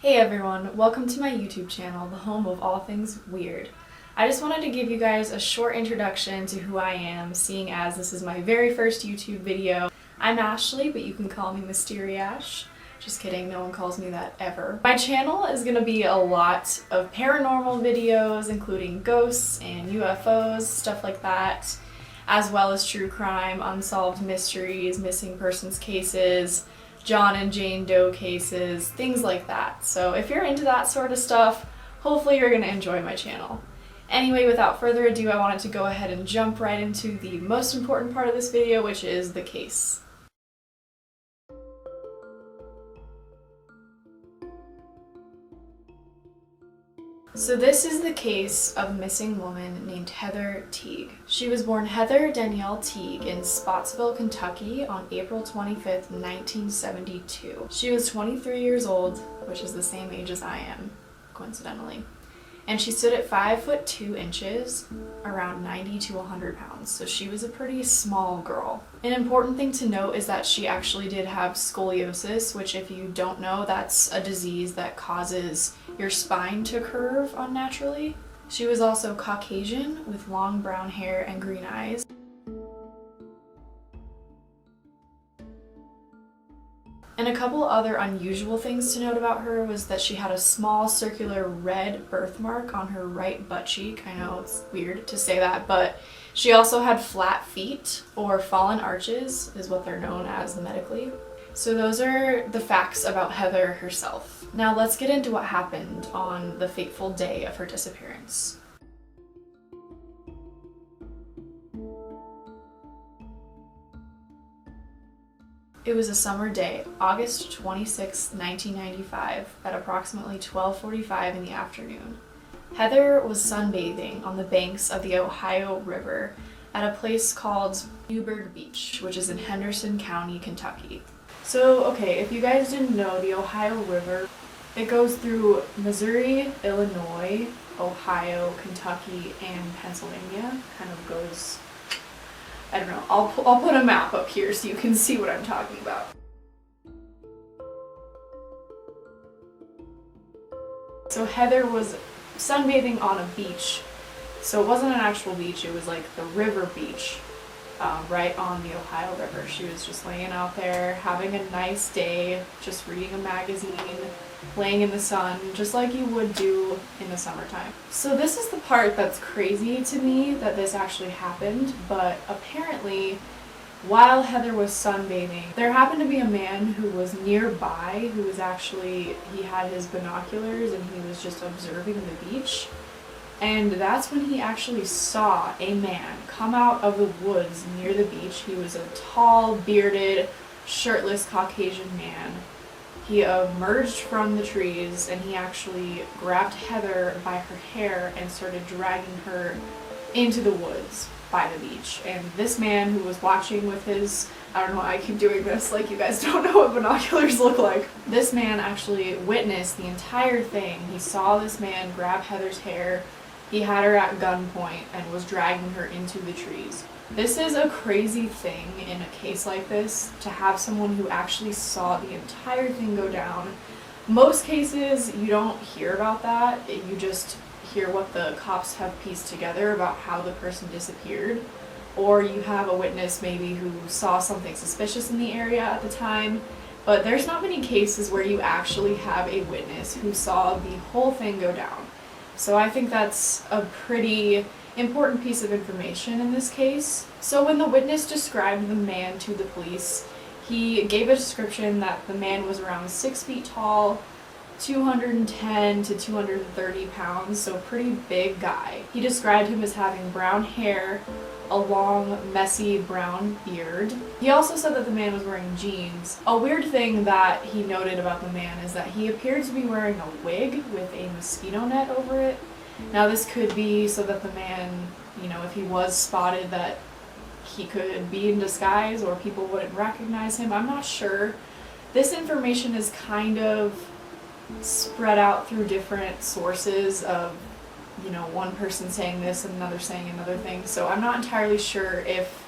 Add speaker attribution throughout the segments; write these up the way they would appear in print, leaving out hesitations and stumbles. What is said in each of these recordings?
Speaker 1: Hey everyone, welcome to my YouTube channel, the home of all things weird. I just wanted to give you guys a short introduction to who I am, seeing as this is my very first YouTube video. I'm Ashley, but you can call me Mystery Ash. Just kidding, no one calls me that ever. My channel is going to be a lot of paranormal videos, including ghosts and UFOs, stuff like that, as well as true crime, unsolved mysteries, missing persons cases, John and Jane Doe cases, things like that. So if you're into that sort of stuff, hopefully you're going to enjoy my channel. Anyway, without further ado, I wanted to go ahead and jump right into the most important part of this video, which is the case. So this is the case of a missing woman named Heather Teague. She was born Heather Danielle Teague in Spotsville, Kentucky on April 25th, 1972. She was 23 years old, which is the same age as I am, coincidentally. And she stood at 5'2", around 90 to 100 pounds, so she was a pretty small girl. An important thing to note is that she actually did have scoliosis, which if you don't know, that's a disease that causes your spine to curve unnaturally. She was also Caucasian with long brown hair and green eyes. And a couple other unusual things to note about her was that she had a small circular red birthmark on her right butt cheek. I know it's weird to say that, but she also had flat feet, or fallen arches is what they're known as medically. So those are the facts about Heather herself. Now let's get into what happened on the fateful day of her disappearance. It was a summer day, August 26, 1995, at approximately 12:45 in the afternoon. Heather was sunbathing on the banks of the Ohio River at a place called Newburgh Beach, which is in Henderson County, Kentucky. So, okay, if you guys didn't know, the Ohio River, it goes through Missouri, Illinois, Ohio, Kentucky, and Pennsylvania. Kind of goes, I don't know, I'll put a map up here so you can see what I'm talking about. So Heather was sunbathing on a beach. So it wasn't an actual beach, it was like the river beach, right on the Ohio River. She was just laying out there, having a nice day, just reading a magazine, laying in the sun, just like you would do in the summertime. So this is the part that's crazy to me, that this actually happened, but apparently while Heather was sunbathing, there happened to be a man who was nearby, who was actually, he had his binoculars and he was just observing the beach. And that's when he actually saw a man come out of the woods near the beach. He was a tall, bearded, shirtless Caucasian man. He emerged from the trees and he actually grabbed Heather by her hair and started dragging her into the woods by the beach. And this man who was watching with his, I don't know why I keep doing this, like you guys don't know what binoculars look like. This man actually witnessed the entire thing. He saw this man grab Heather's hair. He had her at gunpoint and was dragging her into the trees. This is a crazy thing in a case like this, to have someone who actually saw the entire thing go down. Most cases, you don't hear about that. You just hear what the cops have pieced together about how the person disappeared. Or you have a witness maybe who saw something suspicious in the area at the time. But there's not many cases where you actually have a witness who saw the whole thing go down. So I think that's a pretty important piece of information in this case. So when the witness described the man to the police, he gave a description that the man was around 6 feet tall, 210 to 230 pounds, so pretty big guy. He described him as having brown hair, a long, messy brown beard. He also said that the man was wearing jeans. A weird thing that he noted about the man is that he appeared to be wearing a wig with a mosquito net over it. Now this could be so that the man, you know, if he was spotted, that he could be in disguise or people wouldn't recognize him. I'm not sure. This information is kind of spread out through different sources of, you know, one person saying this and another saying another thing. So I'm not entirely sure if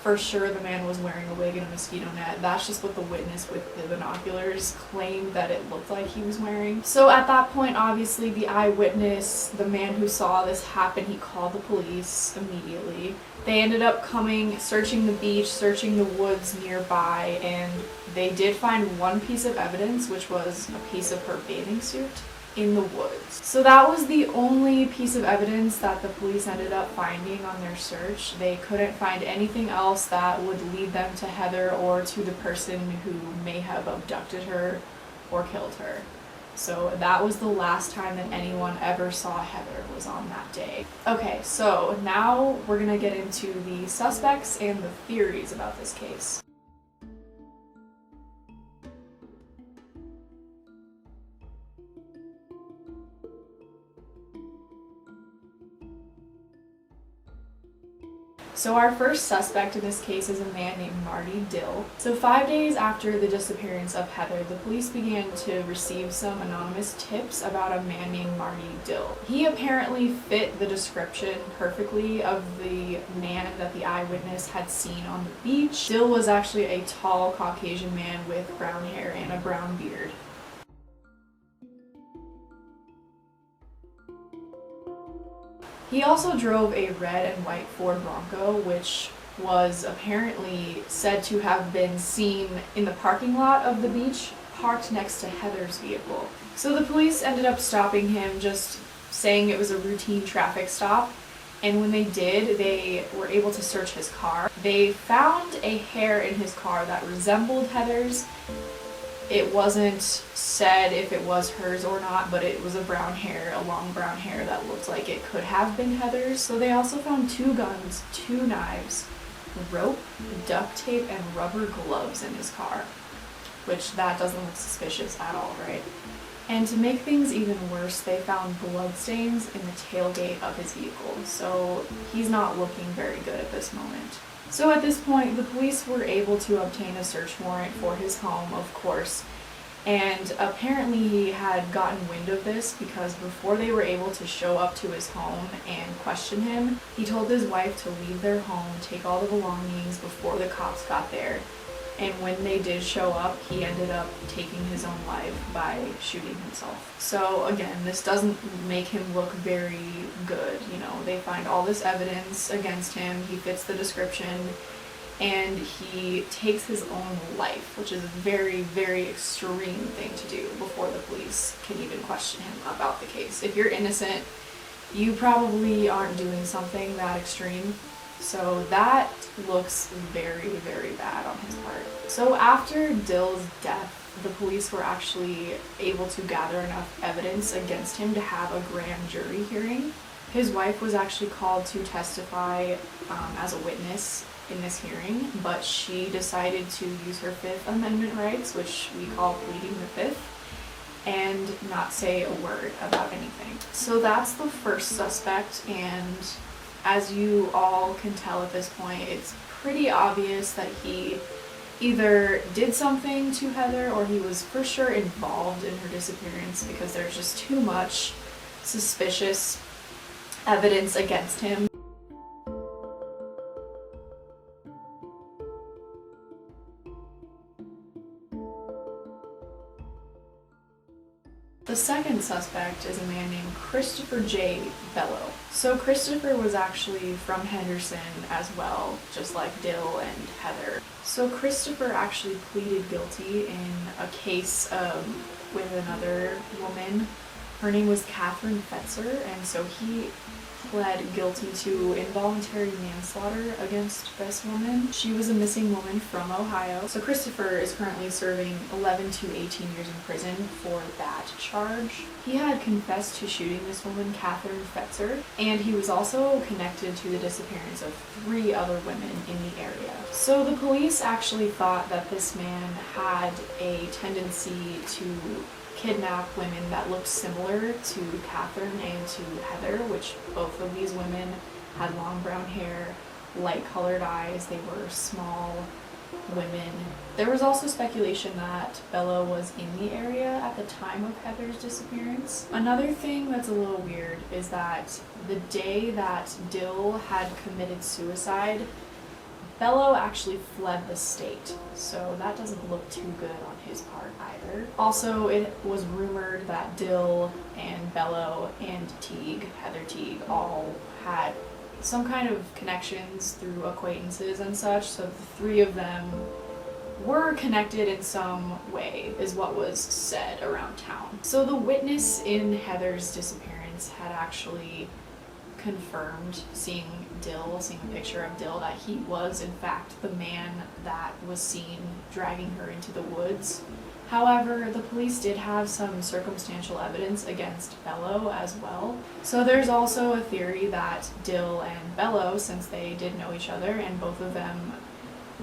Speaker 1: for sure the man was wearing a wig and a mosquito net. That's just what the witness with the binoculars claimed that it looked like he was wearing. So at that point, obviously, the eyewitness, the man who saw this happen, he called the police immediately. They ended up coming, searching the beach, searching the woods nearby, and they did find one piece of evidence, which was a piece of her bathing suit in the woods. So that was the only piece of evidence that the police ended up finding on their search. They couldn't find anything else that would lead them to Heather or to the person who may have abducted her or killed her. So that was the last time that anyone ever saw Heather, was on that day. Okay, so now we're gonna get into the suspects and the theories about this case. So our first suspect in this case is a man named Marty Dill. So 5 days after the disappearance of Heather, the police began to receive some anonymous tips about a man named Marty Dill. He apparently fit the description perfectly of the man that the eyewitness had seen on the beach. Dill was actually a tall Caucasian man with brown hair and a brown beard. He also drove a red and white Ford Bronco, which was apparently said to have been seen in the parking lot of the beach, parked next to Heather's vehicle. So the police ended up stopping him, just saying it was a routine traffic stop. And when they did, they were able to search his car. They found a hair in his car that resembled Heather's. It wasn't said if it was hers or not, but it was a brown hair, a long brown hair that looked like it could have been Heather's. So they also found 2 guns, 2 knives, rope, duct tape, and rubber gloves in his car, which that doesn't look suspicious at all, right? And to make things even worse, they found bloodstains in the tailgate of his vehicle. So he's not looking very good at this moment. So at this point, the police were able to obtain a search warrant for his home, of course, and apparently he had gotten wind of this because before they were able to show up to his home and question him, he told his wife to leave their home, take all the belongings before the cops got there. And when they did show up, he ended up taking his own life by shooting himself. So again, this doesn't make him look very good. You know, they find all this evidence against him, he fits the description, and he takes his own life, which is a very, very extreme thing to do before the police can even question him about the case. If you're innocent, you probably aren't doing something that extreme. So that looks very, very bad on his part. So after Dill's death, the police were actually able to gather enough evidence against him to have a grand jury hearing. His wife was actually called to testify as a witness in this hearing, but she decided to use her Fifth Amendment rights, which we call pleading the Fifth, and not say a word about anything. So that's the first suspect, and as you all can tell at this point, it's pretty obvious that he either did something to Heather or he was for sure involved in her disappearance, because there's just too much suspicious evidence against him. The second suspect is a man named Christopher J. Bellow. So Christopher was actually from Henderson as well, just like Dill and Heather. So Christopher actually pleaded guilty in a case with another woman. Her name was Catherine Fetzer, and so he pled guilty to involuntary manslaughter against this woman. She was a missing woman from Ohio. So Christopher is currently serving 11 to 18 years in prison for that charge. He had confessed to shooting this woman, Catherine Fetzer, and he was also connected to the disappearance of 3 other women in the area. So the police actually thought that this man had a tendency to kidnap women that looked similar to Catherine and to Heather, which both of these women had long brown hair, light-colored eyes, they were small women. There was also speculation that Bellow was in the area at the time of Heather's disappearance. Another thing that's a little weird is that the day that Dill had committed suicide, Bellow actually fled the state, so that doesn't look too good on his part either. Also, it was rumored that Dill and Bellow and Teague, Heather Teague, all had some kind of connections through acquaintances and such, so the three of them were connected in some way, is what was said around town. So the witness in Heather's disappearance had actually confirmed seeing a picture of Dill, that he was in fact the man that was seen dragging her into the woods. However, the police did have some circumstantial evidence against Bellow as well. So there's also a theory that Dill and Bellow, since they did know each other and both of them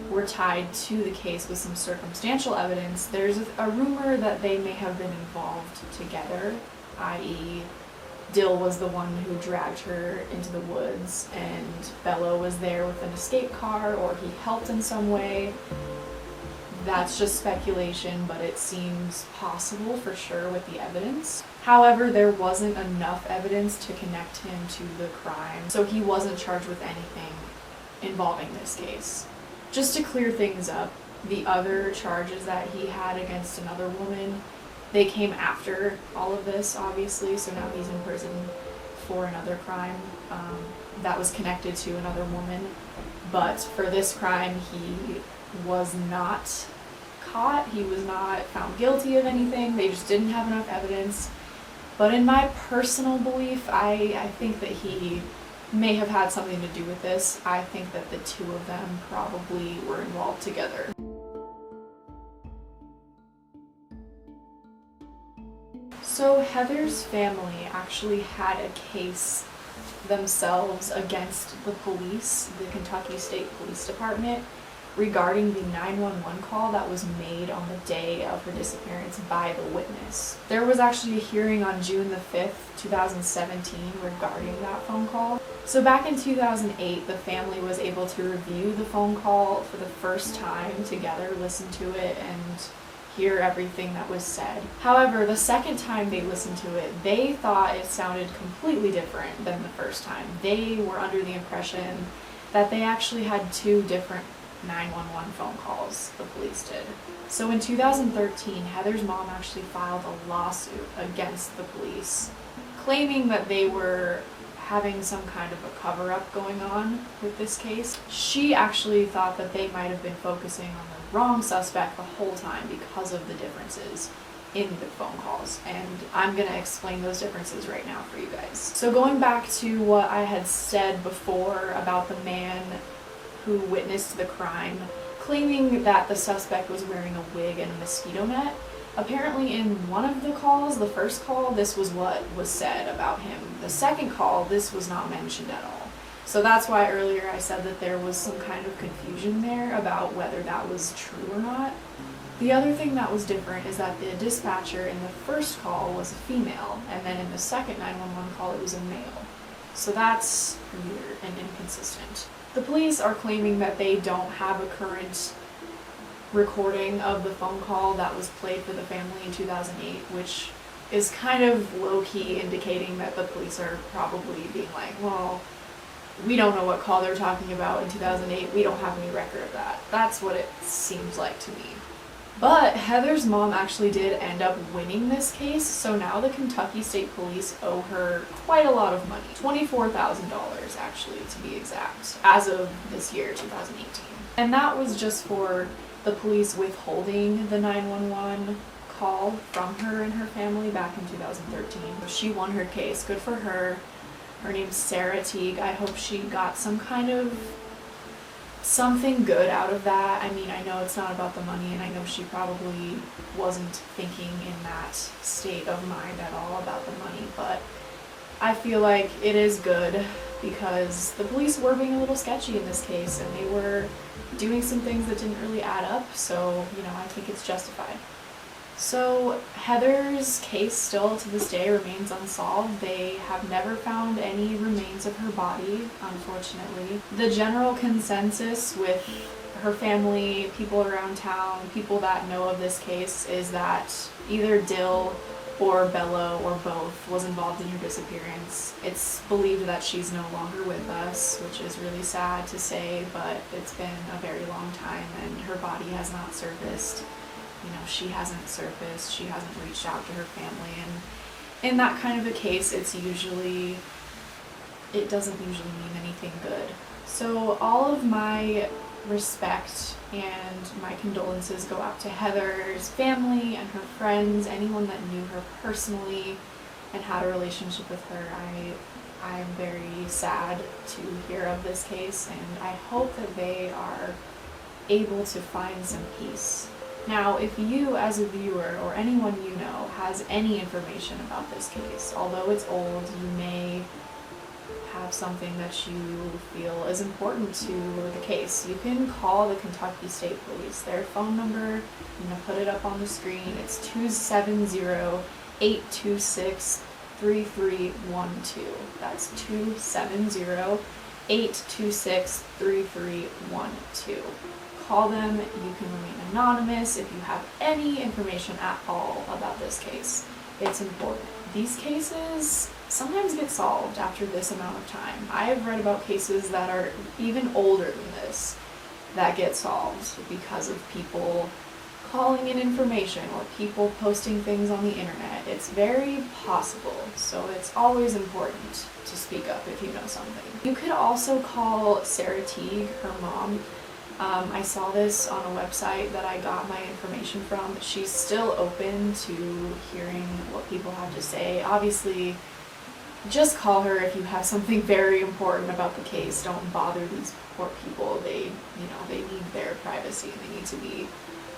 Speaker 1: were tied to the case with some circumstantial evidence, there's a rumor that they may have been involved together, i.e. Dill was the one who dragged her into the woods and Bellow was there with an escape car, or he helped in some way. That's just speculation, but it seems possible for sure with the evidence. However, there wasn't enough evidence to connect him to the crime, so he wasn't charged with anything involving this case. Just to clear things up, the other charges that he had against another woman, they came after all of this, obviously, so now he's in prison for another crime that was connected to another woman. But for this crime, he was not caught, he was not found guilty of anything, they just didn't have enough evidence. But in my personal belief, I think that he may have had something to do with this. I think that the two of them probably were involved together. So Heather's family actually had a case themselves against the police, the Kentucky State Police Department, regarding the 911 call that was made on the day of her disappearance by the witness. There was actually a hearing on June the 5th, 2017 regarding that phone call. So back in 2008, the family was able to review the phone call for the first time together, listen to it, and hear everything that was said. However, the second time they listened to it, they thought it sounded completely different than the first time. They were under the impression that they actually had two different 911 phone calls, the police did. So in 2013, Heather's mom actually filed a lawsuit against the police, claiming that they were having some kind of a cover-up going on with this case. She actually thought that they might have been focusing on the wrong suspect the whole time because of the differences in the phone calls, and I'm gonna explain those differences right now for you guys. So going back to what I had said before about the man who witnessed the crime, claiming that the suspect was wearing a wig and a mosquito net. Apparently in one of the calls, the first call, this was what was said about him. The second call, this was not mentioned at all. So that's why earlier I said that there was some kind of confusion there about whether that was true or not. The other thing that was different is that the dispatcher in the first call was a female, and then in the second 911 call it was a male. So that's weird and inconsistent. The police are claiming that they don't have a current recording of the phone call that was played for the family in 2008, which is kind of low-key indicating that the police are probably being like, well, we don't know what call they're talking about in 2008, we don't have any record of that. That's what it seems like to me. But Heather's mom actually did end up winning this case, so now the Kentucky State Police owe her quite a lot of money. $24,000 actually, to be exact, as of this year, 2018. And that was just for the police withholding the 911 call from her and her family back in 2013. She won her case, good for her. Her name's Heather Teague. I hope she got some kind of something good out of that. I mean, I know it's not about the money, and I know she probably wasn't thinking in that state of mind at all about the money, but I feel like it is good because the police were being a little sketchy in this case, and they were doing some things that didn't really add up, so, you know, I think it's justified. So Heather's case still to this day remains unsolved. They have never found any remains of her body, unfortunately. The general consensus with her family, people around town, people that know of this case, is that either Dill or Bellow or both was involved in your disappearance. It's believed that she's no longer with us, which is really sad to say, but it's been a very long time and her body has not surfaced. You know, she hasn't surfaced, she hasn't reached out to her family, and in that kind of a case, it doesn't usually mean anything good. So all of my respect and my condolences go out to Heather's family and her friends, anyone that knew her personally and had a relationship with her. I'm very sad to hear of this case, and I hope that they are able to find some peace. Now, if you as a viewer or anyone you know has any information about this case, although it's old, you may have something that you feel is important to the case, you can call the Kentucky State Police. Their phone number, I'm going to put it up on the screen, it's 270-826-3312. That's 270-826-3312. Call them, you can remain anonymous if you have any information at all about this case. It's important. These cases sometimes get solved after this amount of time. I have read about cases that are even older than this that get solved because of people calling in information or people posting things on the internet. It's very possible, so it's always important to speak up if you know something. You could also call Sarah Teague, her mom. I saw this on a website that I got my information from. She's still open to hearing what people have to say. Obviously, just call her if you have something very important about the case. Don't bother these poor people. They need their privacy and they need to be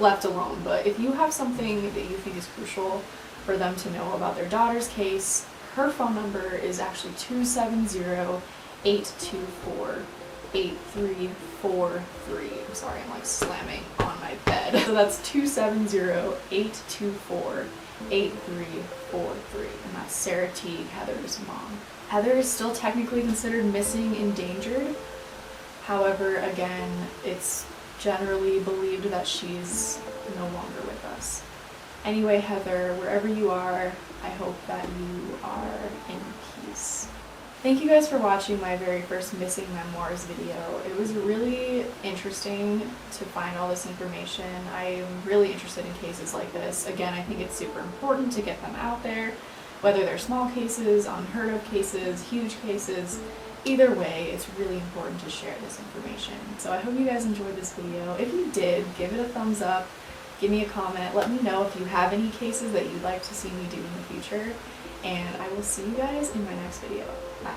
Speaker 1: left alone. But if you have something that you think is crucial for them to know about their daughter's case, her phone number is actually 270-824-8343. I'm sorry, I'm like slamming on my bed. So that's 270-824-8343, and that's Sarah Teague, Heather's mom. Heather is still technically considered missing, endangered. However, again, it's generally believed that she's no longer with us. Anyway, Heather, wherever you are, I hope that you are in peace. Thank you guys for watching my very first Missing Memoirs video. It was really interesting to find all this information. I'm really interested in cases like this. Again, I think it's super important to get them out there, whether they're small cases, unheard of cases, huge cases. Either way, it's really important to share this information. So I hope you guys enjoyed this video. If you did, give it a thumbs up, give me a comment, let me know if you have any cases that you'd like to see me do in the future, and I will see you guys in my next video. Bye.